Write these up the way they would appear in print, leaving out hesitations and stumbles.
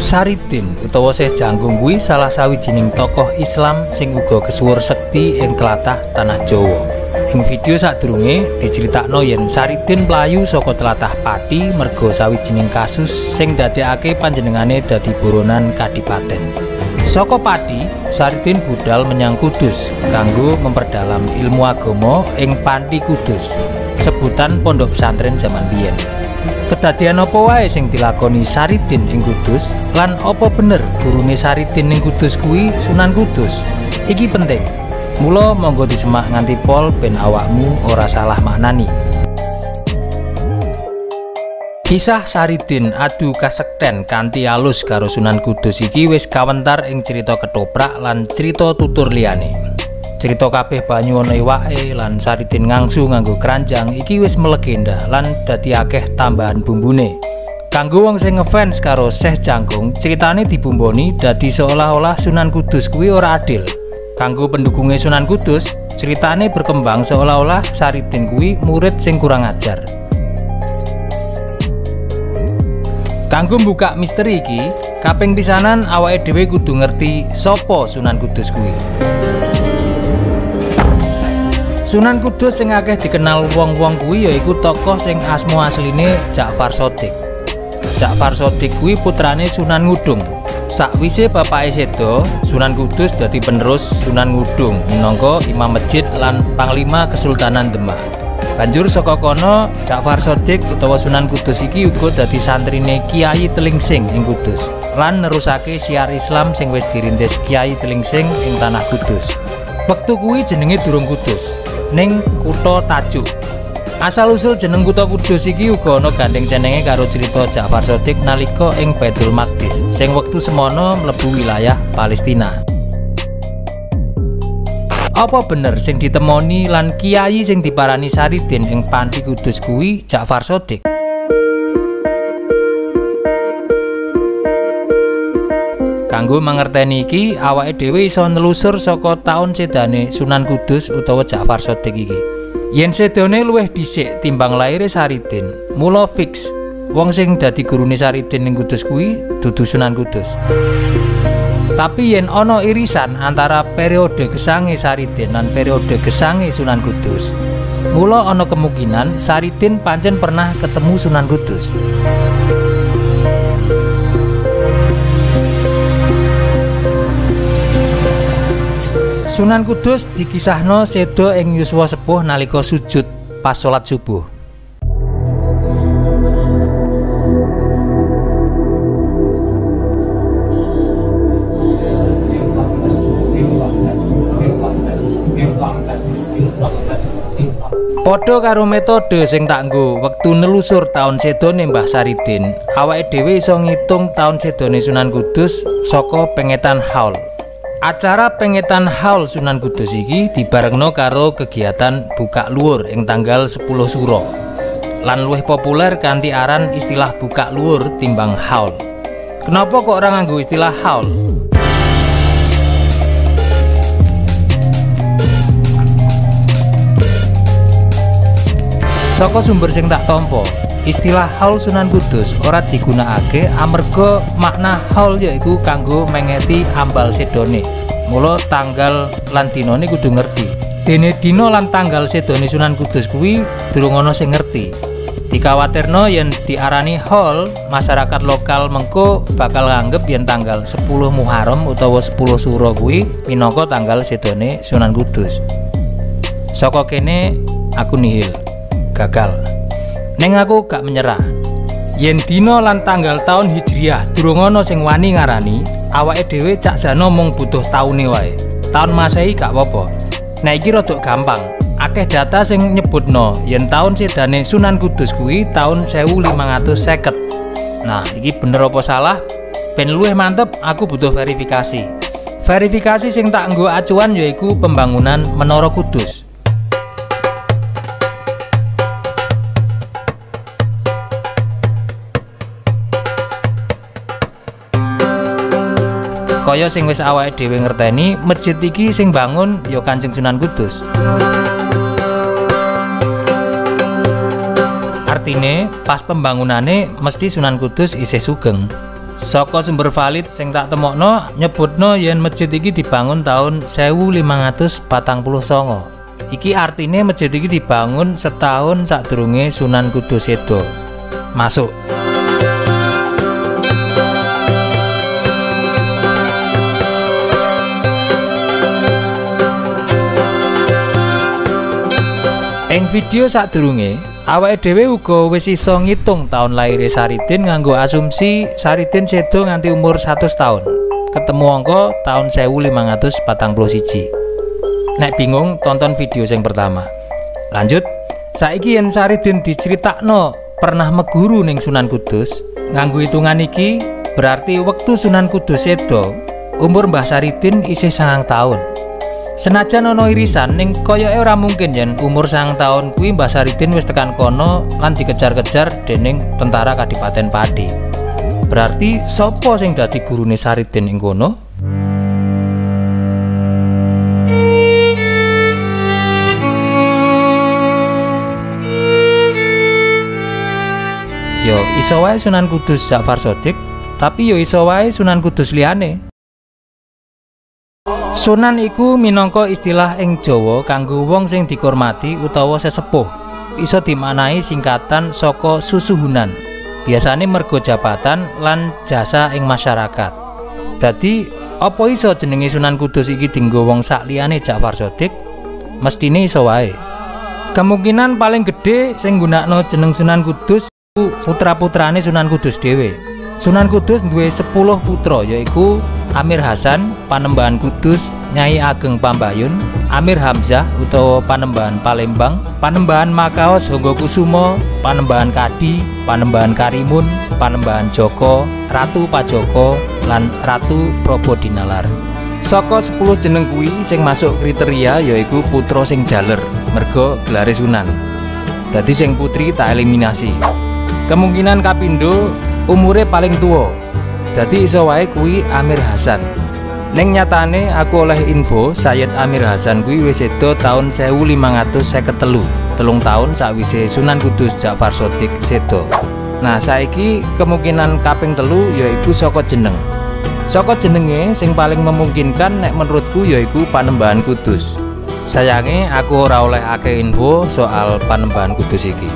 Saridin utawa Syekh Janggung kuwi salah sawijining tokoh Islam sing uga kesuwur sekti ing tlatah Tanah Jawa. Ing video sadurunge diceritakno yen Saridin mlayu saka tlatah Pati merga sawijining kasus sing ndadekake panjenengane dadi buronan kadipaten. Saka Pati, Saridin budal menyang Kudus kanggo memperdalam ilmu agama ing Panti Kudus, sebutan pondok pesantren zaman biyen. Kedadian apa wae sing dilakoni Saridin ing Kudus lan apa bener gurune Saridin ing Kudus kuwi Sunan Kudus? Iki penting. Mula monggo disemak nganti pol ben awakmu ora salah maknani. Kisah Saridin adu kasekten kanthi alus karo Sunan Kudus iki wis kawentar ing cerita ketoprak lan cerita tutur liyane. Cerita kabeh banyu ana iwake lan Saridin ngangsu nganggo keranjang iki wis melegenda lan dadi akeh tambahan bumbune. Kanggo wong sing ngefans karo Syekh Janggung, ceritane dibumboni dadi seolah-olah Sunan Kudus kuwi ora adil. Kanggo pendukungnya Sunan Kudus, ceritane berkembang seolah-olah Saridin kuwi murid sing kurang ajar. Kanggo buka misteri iki, kaping pisanan awake dhewe kudu ngerti sapa Sunan Kudus kuwi. Sunan Kudus sing akeh dikenal wong-wong kuwi yaiku tokoh sing asma asline Ja'far Shadiq. Ja'far Shadiq kuwi putrane Sunan Ngudung. Sakwise bapake sedo, Sunan Kudus dadi penerus Sunan Ngudung minangka imam masjid lan panglima Kesultanan Demak. Banjur saka kono Ja'far Shadiq utawa Sunan Kudus iki uga dadi santrine Kiai Telingsing ing Kudus lan nerusake syiar Islam sing wis dirintis Kiai Telingsing ing tanah Kudus. Wektu kuwi jenenge durung Kudus, ning Kutha Tajuk. Asal-usul jeneng Kutha Kudus iki uga ana gandeng jenenge karo cerita Ja'far Shadiq nalika ing Baitul Maqdis sing wektu semono mlebu wilayah Palestina. Apa bener sing ditemoni lan kiai sing diparani Saridin ing Panti Kudus kuwi Ja'far Shadiq? Kanggo mangerteni iki, awake dhewe iso nelusur saka taun sedane Sunan Kudus utawa Ja'far Shadiq iki. Yen sedone luwih dhisik timbang laire Saridin, mula fix wong sing dadi gurune Saridin ning Kudus kuwi dudu Sunan Kudus. Tapi yen ana irisan antara periode gesange Saridin lan periode gesange Sunan Kudus, mula ana kemungkinan Saridin pancen pernah ketemu Sunan Kudus. Sunan Kudus dikisahno sedo ing yuswa sepuh nalika sujud pas salat subuh. Padha karo metode sing tak nggo wektu nelusur taun sedone Mbah Saridin, awake dhewe iso ngitung taun sedone Sunan Kudus saka pengetan haul. Acara pengetan haul Sunan Kudus iki dibarengno karo kegiatan buka luhur ing tanggal 10 Suro. Lan luwih populer kanthi aran istilah buka luhur timbang haul. Kenapa kok ora nganggo istilah haul? Saka sumber sing tak tampa, istilah haul Sunan Kudus ora digunakake amarga makna haul yaiku kanggo mengeti ambal sedone. Mula tanggal lan dinane kudu ngerti. Dene dina lan tanggal sedone Sunan Kudus kuwi durung ana sing ngerti. Dikawatirno yen diarani haul, masyarakat lokal mengko bakal nganggep yen tanggal 10 Muharram utawa 10 Suro kuwi minangka tanggal sedone Sunan Kudus. Saka kene aku nihil. Gagal. Neng aku gak menyerah. Yen dina lan tanggal tahun Hijriah durung ana sing wani ngarani, awake dhewe cak jano mung butuh taune wae. Taun Masehi gak apa-apa. Nah iki rada gampang. Akeh data sing nyebutno yen taun sedane Sunan Kudus kuwi taun 1550. Nah, iki bener apa salah? Ben luwih mantep aku butuh verifikasi. Verifikasi sing tak nggo acuan yaiku pembangunan Menara Kudus. Kaya sing wis awake dhewe ngerteni, masjid iki sing bangun ya Kanjeng Sunan Kudus. Artine pas pembangunane mesti Sunan Kudus isih sugeng. Saka sumber valid sing tak temokno nyebutno yen masjid iki dibangun tahun 1549. Iki artine masjid iki dibangun setahun sadurunge Sunan Kudus seda. Masuk. Ing video sadurunge awake dhewe uga wis iso ngitung taun laire Saridin nganggo asumsi Saridin sedo nganti umur 100 tahun. Ketemu angka tahun 1541. Nek bingung tonton video yang pertama. Lanjut, saiki yen Saridin diceritakno pernah meguru ning Sunan Kudus, nganggo hitungan iki berarti wektu Sunan Kudus sedo umur Mbah Saridin isih 9 tahun. Senajan ono irisan ning koyoke ora mungkin yen umur 9 tahun kuwi Mbah Saridin wis tekan kono lan dikejar-kejar dening tentara Kadipaten Pati. Berarti sapa sing dadi gurune Saridin ing kono? Yo iso wae Sunan Kudus Ja'far Shadiq, tapi yo iso wae Sunan Kudus liyane. Sunan iku minangka istilah ing Jawa kanggo wong sing dikurmati utawa sesepuh. Iso dimaknai singkatan saka susuhunan. Biasane mergo jabatan lan jasa ing masyarakat. Dadi, apa iso jenenge Sunan Kudus iki dienggo wong sak liyane Ja'far Shadiq? Mestine iso wae. Kemungkinan paling gedhe sing nggunakno jeneng Sunan Kudus putra-putrane Sunan Kudus dhewe. Sunan Kudus duwe 10 putra yaiku Amir Hasan, Panembahan Kudus, Nyai Ageng Pambayun, Amir Hamzah utawa Panembahan Palembang, Panembahan Makaos Honggokusumo, Panembahan Kadi, Panembahan Karimun, Panembahan Joko, Ratu Pajoko, lan Ratu Probodinalar. Saka 10 jeneng kuwi sing masuk kriteria yaiku putra sing jaler, merga gelare Sunan. Dadi sing putri tak eliminasi. Kemungkinan kapindho umure paling tuwa. Dadi iso wae kuwi Amir Hasan. Ning nyatane aku oleh info Sayyid Amir Hasan kuwi wis sedo taun 1553, 3 taun sakwise Sunan Kudus Ja'far Shadiq sedo. Nah, saiki kemungkinan kaping 3 yaiku saka jeneng. Saka jenenge sing paling memungkinkan nek menurutku yaiku Panembahan Kudus. Sayange aku ora oleh akeh info soal Panembahan Kudus iki.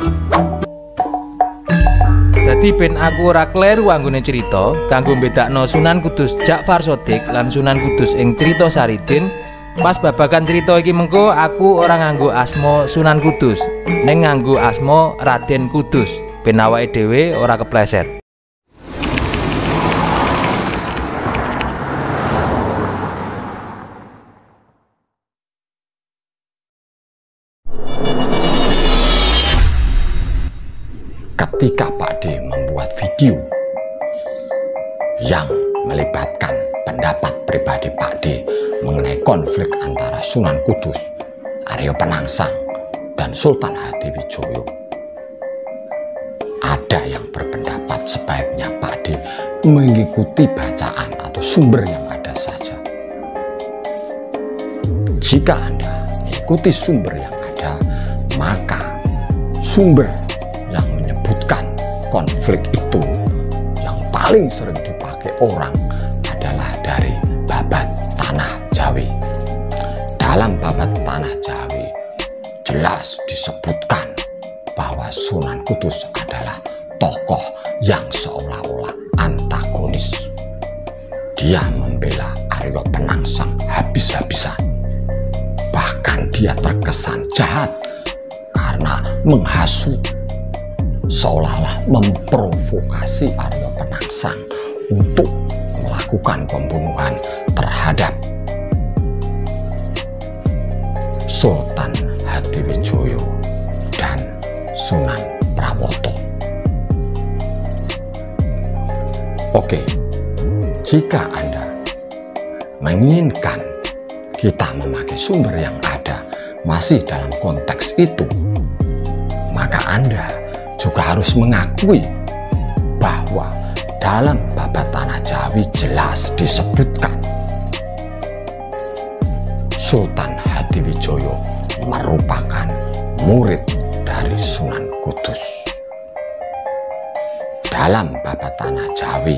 Dadi ben aku ora kleru anggone cerita kanggo mbedakno Sunan Kudus Ja'far Shadiq lan Sunan Kudus ing cerita Saridin. Pas babagan cerita iki mengko aku ora nganggo asma Sunan Kudus, ning nganggo asma Raden Kudus ben awake dhewe ora kepleset. Ketika Pak D membuat video yang melibatkan pendapat pribadi Pak D mengenai konflik antara Sunan Kudus, Aryo Penangsang, dan Sultan Hadiwijoyo, ada yang berpendapat sebaiknya Pak D mengikuti bacaan atau sumber yang ada saja. Jika Anda mengikuti sumber yang ada, maka sumber yang menyebutkan konflik itu yang paling sering dipakai orang adalah dari Babat Tanah Jawi. Dalam Babat Tanah Jawi jelas disebutkan bahwa Sunan Kudus adalah tokoh yang seolah-olah antagonis. Dia membela Aryo Penangsang habis-habisan. Bahkan dia terkesan jahat karena menghasut, seolah-olah memprovokasi Aryo Penangsang untuk melakukan pembunuhan terhadap Sultan Hadiwijoyo dan Sunan Prawoto. Oke, jika Anda menginginkan kita memakai sumber yang ada masih dalam konteks itu, maka Anda juga harus mengakui bahwa dalam Babat Tanah Jawi jelas disebutkan Sultan Hadiwijoyo merupakan murid dari Sunan Kudus. Dalam Babat Tanah Jawi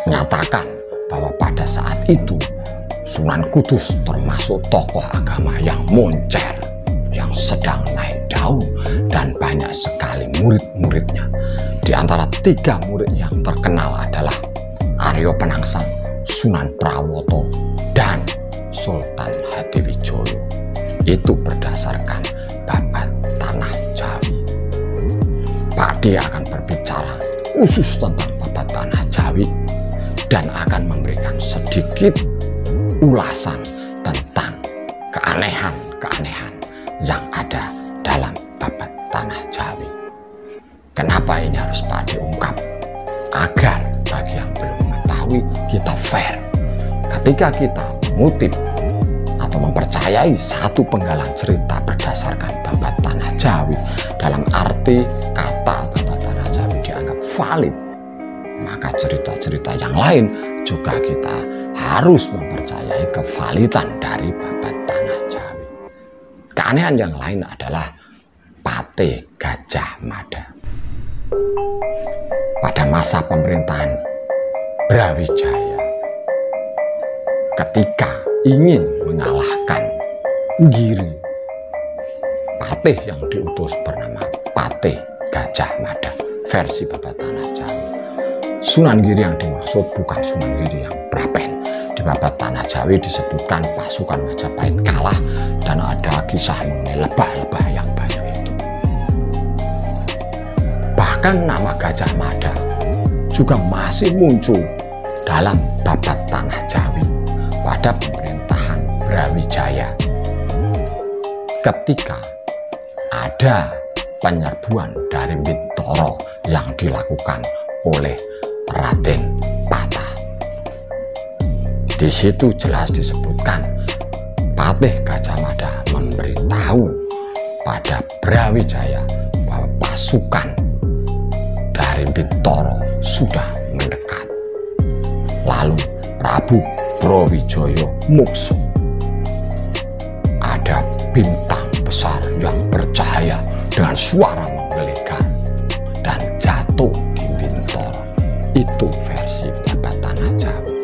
menyatakan bahwa pada saat itu Sunan Kudus termasuk tokoh agama yang moncer, yang sedang naik daun, dan banyak sekali murid-muridnya. Di antara 3 murid yang terkenal adalah Aryo Penangsang, Sunan Prawoto, dan Sultan Hadiwijoyo. Itu berdasarkan Babat Tanah Jawi. Pak D akan berbicara khusus tentang Babat Tanah Jawi dan akan memberikan sedikit ulasan tentang keanehan-keanehan yang ada dalam Babat Tanah Jawi. Kenapa ini harus Pak D ungkap? Agar bagi yang belum mengetahui kita fair. Ketika kita mengutip atau mempercayai satu penggalan cerita berdasarkan Babat Tanah Jawi, dalam arti kata Babat Tanah Jawi dianggap valid, maka cerita-cerita yang lain juga kita harus mempercayai kevalidan dari Babat Tanah Jawi. Keanehan yang lain adalah Patih Gajah Mada. Pada masa pemerintahan Brawijaya, ketika ingin mengalahkan Giri, patih yang diutus bernama Patih Gajah Mada versi Babat Tanah Jawi. Sunan Giri yang dimaksud bukan Sunan Giri yang Prapen. Di Babat Tanah Jawi disebutkan pasukan Majapahit kalah dan ada kisah mengenai lebah-lebah yang banyak itu. Bahkan nama Gajah Mada juga masih muncul dalam Babat Tanah Jawi pada pemerintahan Brawijaya. Ketika ada penyerbuan dari Bintoro yang dilakukan oleh Raden Patah. Di situ jelas disebutkan Patih Gajah Mada memberitahu pada Brawijaya bahwa pasukan dari Bintoro sudah mendekat. Lalu Prabu Brawijaya Mukso, ada bintang besar yang bercahaya dengan suara menggelegar dan jatuh di Bintoro. Itu versi Babat Tanah Jawi.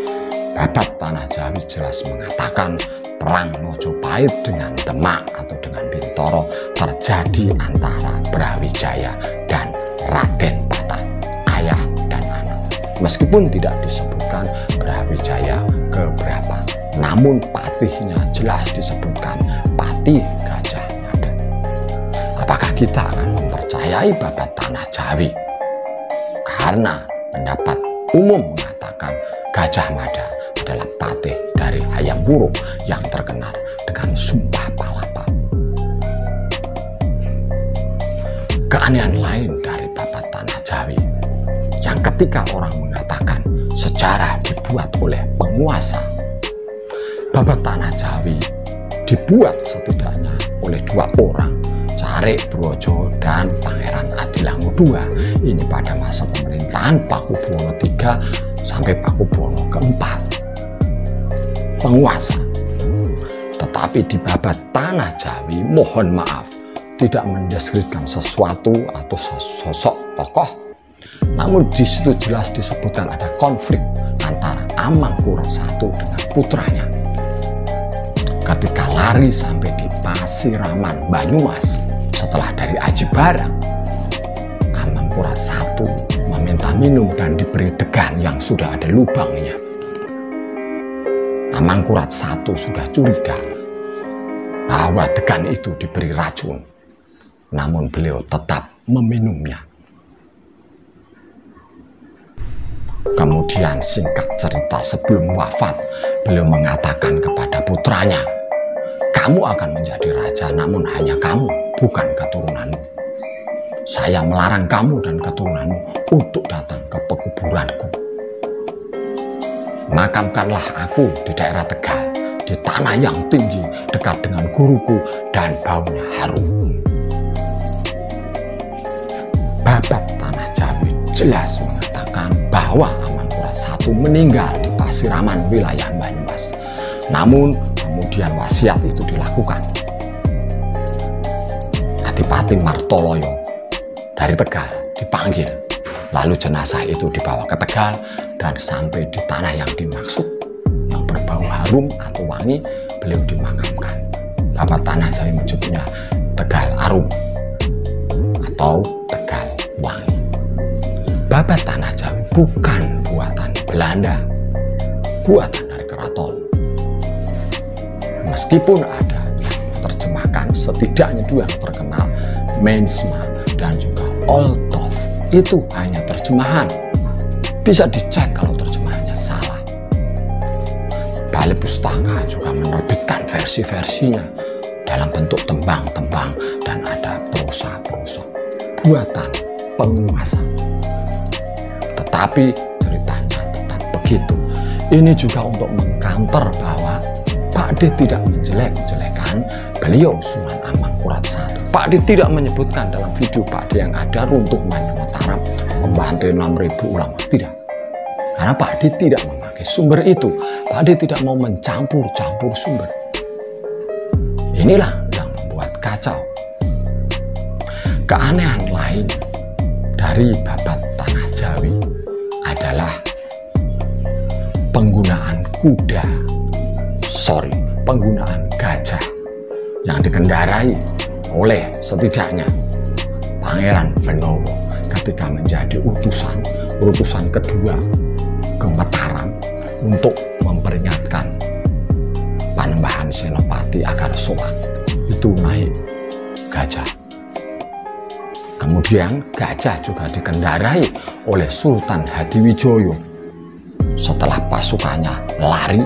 Babat Tanah Jawi jelas mengatakan perang Mojopahit dengan Demak atau dengan Bintoro terjadi antara Brawijaya dan Raden Patah, ayah dan anak. Meskipun tidak disebutkan Brawijaya keberapa, namun patihnya jelas disebutkan Patih Gajah Mada. Apakah kita akan mempercayai Babat Tanah Jawi? Karena pendapat umum mengatakan Gajah Mada adalah patih dari Hayam Wuruk yang terkenal dengan Sumpah Palapa. Keanehan lain dari Babat Tanah Jawi yang ketika orang mengatakan sejarah dibuat oleh penguasa, Babat Tanah Jawi dibuat setidaknya oleh 2 orang, Carik Brojo dan Pangeran Adilangu II. Ini pada masa pemerintahan Pakubuwono III sampai Pakubuwono keempat, penguasa. Tetapi di Babat Tanah Jawi, mohon maaf, tidak mendeskripsikan sesuatu atau sosok tokoh. Namun di situ jelas disebutkan ada konflik antara Amangkurat I dengan putranya. Ketika lari sampai di Pasiraman Banyumas setelah dari Aji Barang, Amangkurat I meminta minum dan diberi degan yang sudah ada lubangnya. Amangkurat I sudah curiga bahwa degan itu diberi racun, namun beliau tetap meminumnya. Kemudian singkat cerita sebelum wafat, beliau mengatakan kepada putranya, "Kamu akan menjadi raja, namun hanya kamu, bukan keturunanmu. Saya melarang kamu dan keturunanmu untuk datang ke pekuburanku. Makamkanlah aku di daerah Tegal, di tanah yang tinggi dekat dengan guruku dan baunya harum." Babat Tanah Jawi jelas mengatakan bahwa Amangkurat I meninggal di Pasiraman wilayah Banyumas. Namun kemudian wasiat itu dilakukan. Adipati Martoloyo dari Tegal dipanggil Lalu jenazah itu dibawa ke Tegal dan sampai di tanah yang dimaksud, yang berbau harum atau wangi, beliau dimakamkan. Babat Tanah Jawi menyebutnya Tegal Arum atau Tegal Wangi. Babat Tanah Jawi bukan buatan Belanda, buatan dari keraton. Meskipun ada yang menerjemahkan, setidaknya dua yang terkenal, Mensma dan juga Olthoff, itu hanya terjemahan. Bisa dicek kalau terjemahannya salah. Balai Pustaka juga menerbitkan versi-versinya dalam bentuk tembang-tembang dan ada prosa-prosa buatan penguasa. Tetapi ceritanya tetap begitu. Ini juga untuk mengcounter bahwa Pak D tidak menjelek-jelekan beliau Sunan Amangkurat I. Pak D tidak menyebutkan dalam video Pak D yang ada runtuh Mataram membantai 6.000 ulama. Tidak. Karena Pak D tidak memakai sumber itu. Pak D tidak mau mencampur-campur sumber. Inilah yang membuat kacau. Keanehan lain dari Babat Tanah Jawi adalah penggunaan penggunaan gajah yang dikendarai oleh setidaknya Pangeran Benowo ketika menjadi utusan kedua ke Mataram untuk memperingatkan Panembahan Senopati agar sowan. Itu naik gajah. Kemudian gajah juga dikendarai oleh Sultan Hadiwijoyo setelah pasukannya lari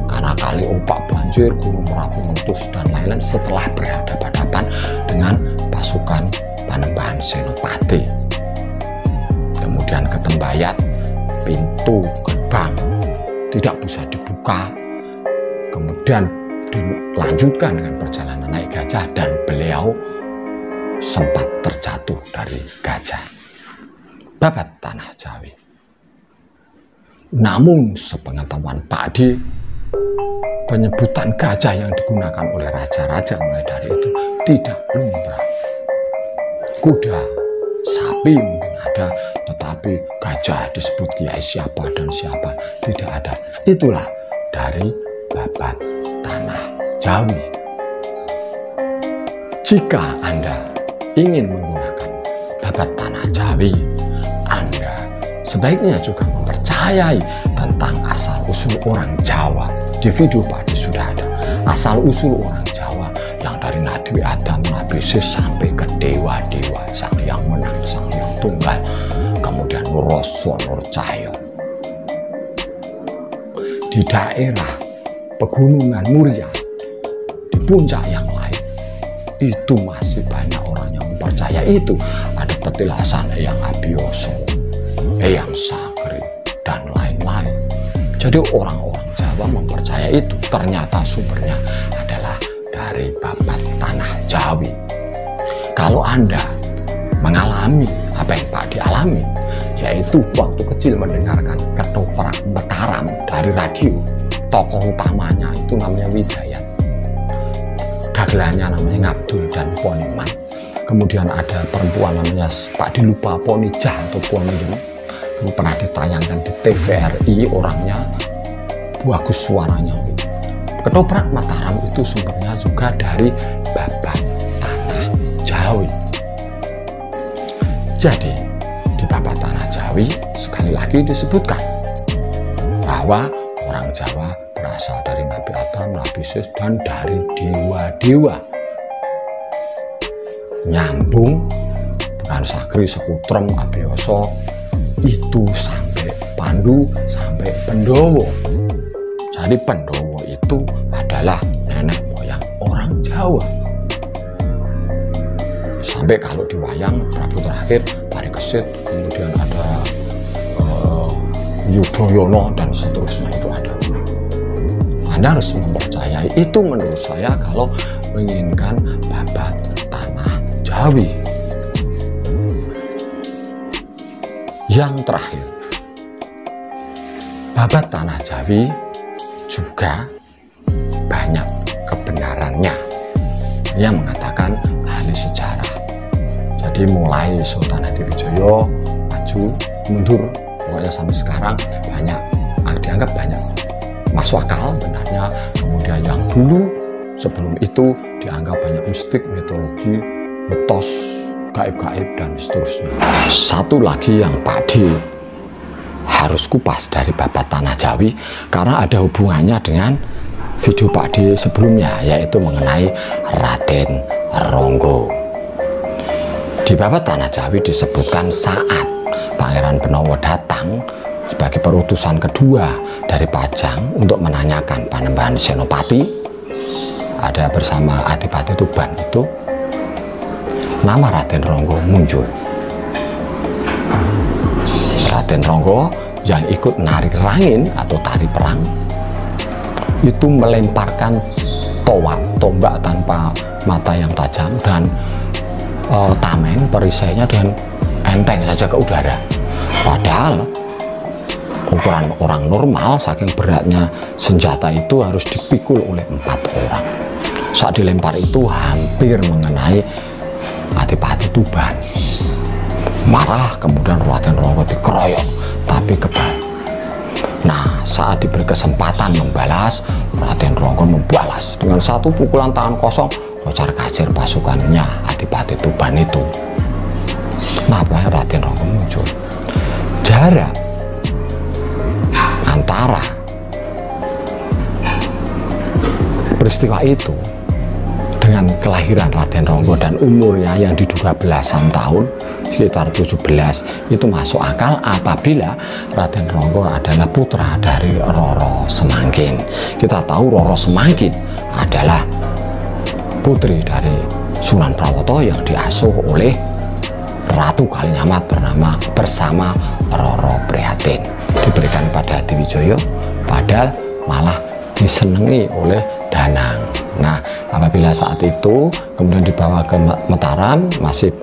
karena Kali Opak banjir, Gunung Merapi meletus dan lain-lain, setelah berhadapan-hadapan dengan pasukan Panembahan Senopati. Kemudian ke Tembayat, pintu gerbang tidak bisa dibuka. Kemudian dilanjutkan dengan perjalanan naik gajah dan beliau sempat terjatuh dari gajah. Babat Tanah Jawi. Namun sepengetahuan Pak D, penyebutan gajah yang digunakan oleh raja-raja mulai dari itu tidak lumrah. Kuda, sapi mungkin ada, tetapi gajah disebut kiai siapa dan siapa tidak ada. Itulah dari Babat Tanah Jawi. Jika Anda ingin menggunakan Babat Tanah Jawi, Anda sebaiknya juga mempercayai tentang asal-usul orang Jawa. Di video Pak D sudah ada asal-usul orang Jawa yang dari Nabi Adam, Nabi Sis sampai ke dewa-dewa, Sang Hyang Menang, Sang Hyang Tunggal, kemudian Nur Rasa, Nur Cahyo. Di daerah Pegunungan Muria, di puncak yang lain, itu masih banyak orang yang mempercaya itu. Ada petilasan Eyang Abioso, Eyang Sagri, dan lain-lain. Jadi orang-orang Jawa mempercaya itu. Ternyata sumbernya adalah dari Babat Tanah Jawi. Kalau Anda mengalami apa yang Pak dialami, yaitu waktu kecil mendengarkan ketoprak Mataram dari radio, tokoh utamanya itu namanya Widayat, dagelannya namanya Ngabdul dan Poniman. Kemudian ada perempuan namanya Pak dilupa Ponijah atau Ponijem, itu pernah ditayangkan di TVRI, orangnya bagus suaranya. Ketoprak Mataram itu sumbernya juga dari Babat Tanah Jawi. Jadi di Babat Tanah Jawi sekali lagi disebutkan bahwa orang Jawa berasal dari Nabi Adam, Nabi Sis, dan dari dewa-dewa. Nyambung dengan Sagri, Sekutrem, Abioso, itu sampai Pandu, sampai Pendowo. Jadi Pendowo itu adalah nenek moyang orang Jawa. Sampai kalau di wayang Prabu terakhir Parikesit, kemudian ada Yudhoyono dan seterusnya itu ada. Anda harus mempercayai itu. Menurut saya kalau menginginkan Babat Tanah Jawi. Yang terakhir, Babat Tanah Jawi juga banyak kebenarannya. Ia mengatakan ahli sejarah. Jadi mulai Sultan Hadiwijoyo maju maju mundur pokoknya sampai sekarang banyak dianggap banyak masuk akal benarnya. Kemudian yang dulu sebelum itu dianggap banyak mistik, mitologi, mitos, gaib-gaib dan seterusnya. Satu lagi yang Pak D harus kupas dari babat tanah Jawi karena ada hubungannya dengan video Pak D sebelumnya, yaitu mengenai Raden Ronggo. Di babat tanah Jawi disebutkan saat Pangeran Benowo datang sebagai perutusan kedua dari Pajang untuk menanyakan Panembahan Senopati, ada bersama Adipati Tuban itu, nama Raden Ronggo muncul. Raden Ronggo yang ikut narik rangin atau tari perang itu melemparkan tombak tanpa mata yang tajam dan tameng perisainya dengan enteng saja ke udara. Padahal ukuran orang normal saking beratnya senjata itu harus dipikul oleh 4 orang. Saat dilempar itu hampir mengenai Adipati Tuban. Marah, kemudian Raden Ronggo dikeroyok tapi kebal. Nah, saat diberi kesempatan membalas, Raden Ronggo membalas dengan satu pukulan tangan kosong kocar kacir pasukannya Adipati Tuban itu. Nah, Raden Ronggo muncul. Jarak antara peristiwa itu dengan kelahiran Raden Ronggo dan umurnya yang diduga belasan tahun, sekitar 17, itu masuk akal apabila Raden Ronggo adalah putra dari Roro Semangkin. Kita tahu Roro Semangkin adalah putri dari Sunan Prawoto yang diasuh oleh Ratu Kalinyamat bersama Roro Prihatin, diberikan pada Hadiwijoyo, padahal malah disenangi oleh Danang. Nah, apabila saat itu kemudian dibawa ke Mataram, masih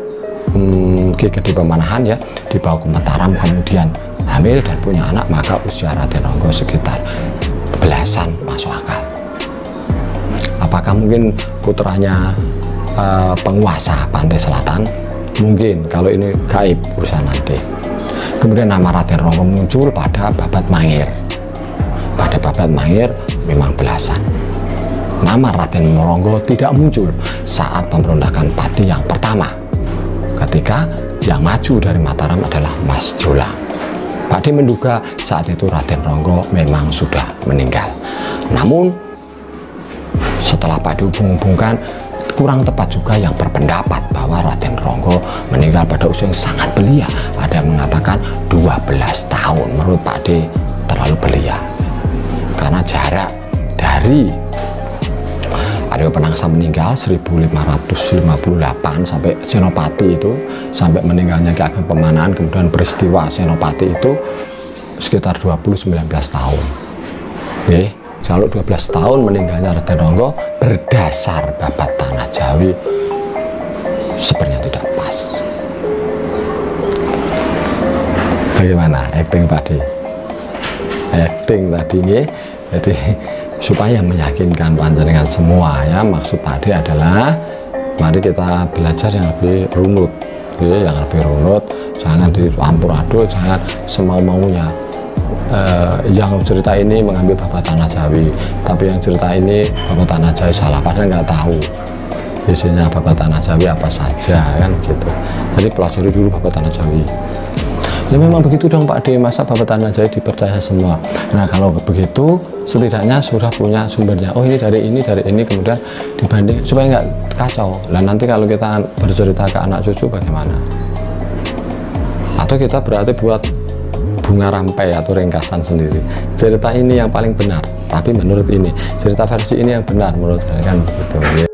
Ki Gede Pemanahan ya, dibawa ke Mataram kemudian hamil dan punya anak, maka usia Raden Ronggo sekitar belasan masuk akal. Apakah mungkin putranya penguasa pantai selatan? Mungkin, kalau ini gaib urusan nanti. Kemudian nama Raden Ronggo muncul pada Babat Mangir. Pada Babat Mangir memang belasan. Nama Raden Ronggo tidak muncul saat pemberontakan Pati yang pertama, ketika yang maju dari Mataram adalah Mas Jolang. Pak D menduga saat itu Raden Ronggo memang sudah meninggal. Namun setelah Pak D hubung-hubungkan, kurang tepat juga yang berpendapat bahwa Raden Ronggo meninggal pada usia yang sangat belia. Ada yang mengatakan 12 tahun. Menurut Pak D terlalu belia karena jarak dari Aryo Penangsa meninggal 1558 sampai Senopati itu, sampai meninggalnya Ki Ageng Pemanahan, kemudian peristiwa Senopati itu sekitar 19 tahun. Oke, kalau 12 tahun meninggalnya Raden Ronggo berdasar babat tanah Jawi sebenarnya tidak pas. Bagaimana acting tadi? Acting tadi nih, jadi supaya meyakinkan panjenengan semua ya, maksud Pak D adalah mari kita belajar yang lebih runut ya, yang lebih runut, jangan dicampur aduk, jangan semau-maunya. Yang cerita ini mengambil babat tanah Jawi, tapi yang cerita ini babat tanah Jawi salah, padahal nggak tahu isinya babat tanah Jawi apa saja kan gitu. Jadi pelajari dulu babat tanah Jawi. Ya memang begitu dong Pak D, masa babat tanah Jawi dipercaya semua. Nah kalau begitu setidaknya sudah punya sumbernya. Oh ini, kemudian dibanding supaya nggak kacau. Dan nanti kalau kita bercerita ke anak cucu bagaimana? Atau kita berarti buat bunga rampai atau ringkasan sendiri. Cerita ini yang paling benar, tapi menurut ini cerita versi ini yang benar menurut saya kan begitu.